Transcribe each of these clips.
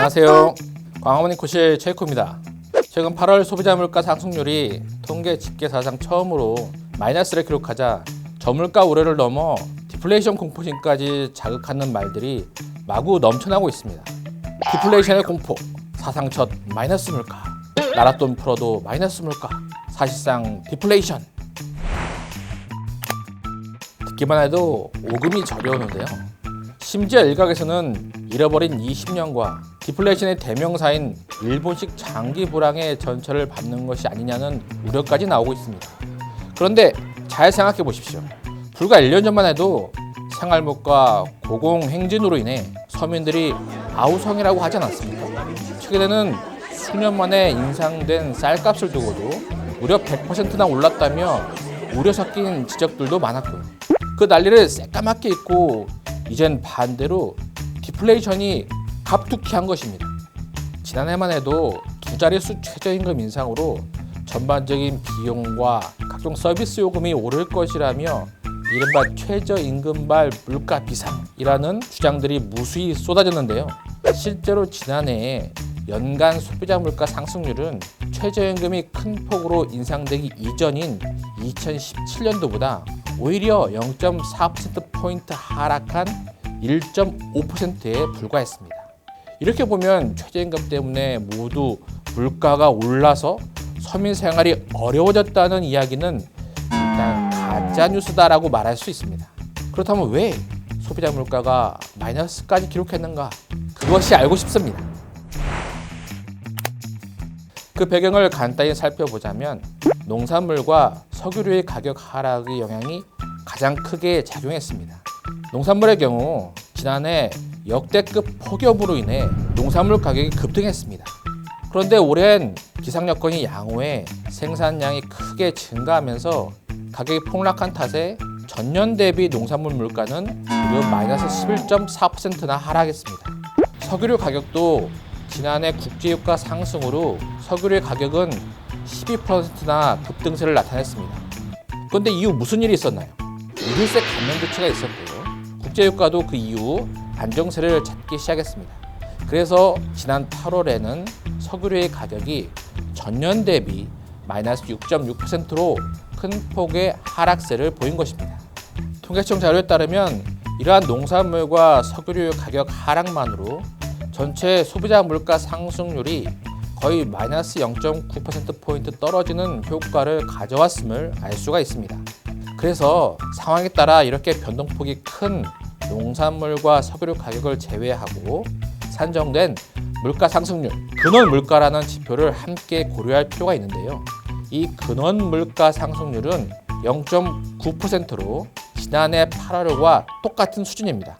안녕하세요. 광화문인 코실 최이코입니다. 최근 8월 소비자 물가 상승률이 통계 집계사상 처음으로 마이너스를 기록하자 저물가 우려를 넘어 디플레이션 공포심까지 자극하는 말들이 마구 넘쳐나고 있습니다. 디플레이션의 공포, 사상 첫 마이너스 물가, 나랏돈 풀어도 마이너스 물가, 사실상 디플레이션. 듣기만 해도 오금이 저려오는데요. 심지어 일각에서는 잃어버린 20년과 디플레이션의 대명사인 일본식 장기 불황의 전철을 밟는 것이 아니냐는 우려까지 나오고 있습니다. 그런데 잘 생각해 보십시오. 불과 1년 전만 해도 생활물가 고공행진으로 인해 서민들이 아우성이라고 하지 않았습니까? 최근에는 수년 만에 인상된 쌀값을 두고도 무려 100%나 올랐다며 우려 섞인 지적들도 많았고요. 그 난리를 새까맣게 잊고 이젠 반대로 디플레이션이 갑툭튀한 것입니다. 지난해만 해도 두 자릿수 최저임금 인상으로 전반적인 비용과 각종 서비스 요금이 오를 것이라며 이른바 최저임금발 물가 비상이라는 주장들이 무수히 쏟아졌는데요. 실제로 지난해에 연간 소비자 물가 상승률은 최저임금이 큰 폭으로 인상되기 이전인 2017년도보다 오히려 0.4%포인트 하락한 1.5%에 불과했습니다. 이렇게 보면 최저임금 때문에 모두 물가가 올라서 서민 생활이 어려워졌다는 이야기는 일단 가짜뉴스다라고 말할 수 있습니다. 그렇다면 왜 소비자 물가가 마이너스까지 기록했는가? 그것이 알고 싶습니다. 그 배경을 간단히 살펴보자면 농산물과 석유류의 가격 하락의 영향이 가장 크게 작용했습니다. 농산물의 경우 지난해 역대급 폭염으로 인해 농산물 가격이 급등했습니다. 그런데 올해는 기상 여건이 양호해 생산량이 크게 증가하면서 가격이 폭락한 탓에 전년 대비 농산물 물가는 무려 마이너스 11.4%나 하락했습니다. 석유류 가격도 지난해 국제유가 상승으로 석유류의 가격은 12%나 급등세를 나타냈습니다. 그런데 이후 무슨 일이 있었나요? 유류세 감면 조치가 있었고요. 국제유가도 그 이후 안정세를 찾기 시작했습니다. 그래서 지난 8월에는 석유류의 가격이 전년 대비 마이너스 6.6%로 큰 폭의 하락세를 보인 것입니다. 통계청 자료에 따르면 이러한 농산물과 석유류 가격 하락만으로 전체 소비자 물가 상승률이 거의 마이너스 0.9%포인트 떨어지는 효과를 가져왔음을 알 수가 있습니다. 그래서 상황에 따라 이렇게 변동폭이 큰 농산물과 석유류 가격을 제외하고 산정된 물가 상승률, 근원 물가라는 지표를 함께 고려할 필요가 있는데요. 이 근원 물가 상승률은 0.9%로 지난해 8월과 똑같은 수준입니다.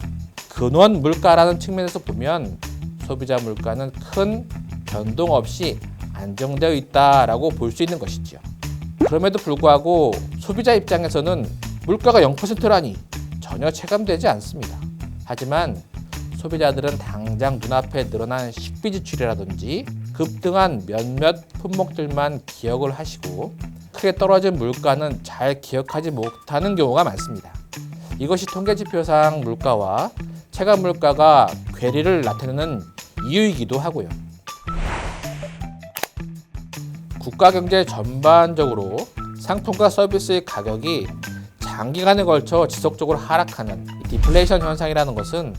근원 물가라는 측면에서 보면 소비자 물가는 큰 변동 없이 안정되어 있다라고 볼 수 있는 것이죠. 그럼에도 불구하고 소비자 입장에서는 물가가 0%라니 전혀 체감되지 않습니다. 하지만 소비자들은 당장 눈앞에 늘어난 식비 지출이라든지 급등한 몇몇 품목들만 기억을 하시고 크게 떨어진 물가는 잘 기억하지 못하는 경우가 많습니다. 이것이 통계지표상 물가와 체감 물가가 괴리를 나타내는 이유이기도 하고요. 국가 경제 전반적으로 상품과 서비스의 가격이 장기간에 걸쳐 지속적으로 하락하는 디플레이션 현상이라는 것은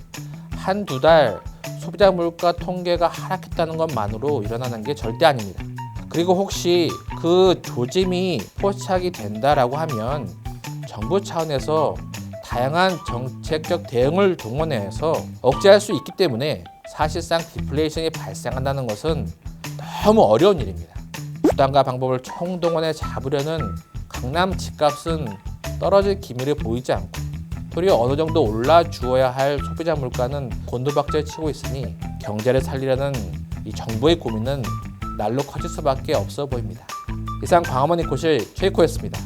한두 달 소비자 물가 통계가 하락했다는 것만으로 일어나는 게 절대 아닙니다. 그리고 혹시 그 조짐이 포착이 된다라고 하면 정부 차원에서 다양한 정책적 대응을 동원해서 억제할 수 있기 때문에 사실상 디플레이션이 발생한다는 것은 너무 어려운 일입니다. 수단과 방법을 총동원해 잡으려는 강남 집값은 떨어질 기미를 보이지 않고 도리어 어느 정도 올라주어야 할 소비자 물가는 곤두박질 치고 있으니 경제를 살리려는 이 정부의 고민은 날로 커질 수밖에 없어 보입니다. 이상 광화문인 코실 최이코였습니다.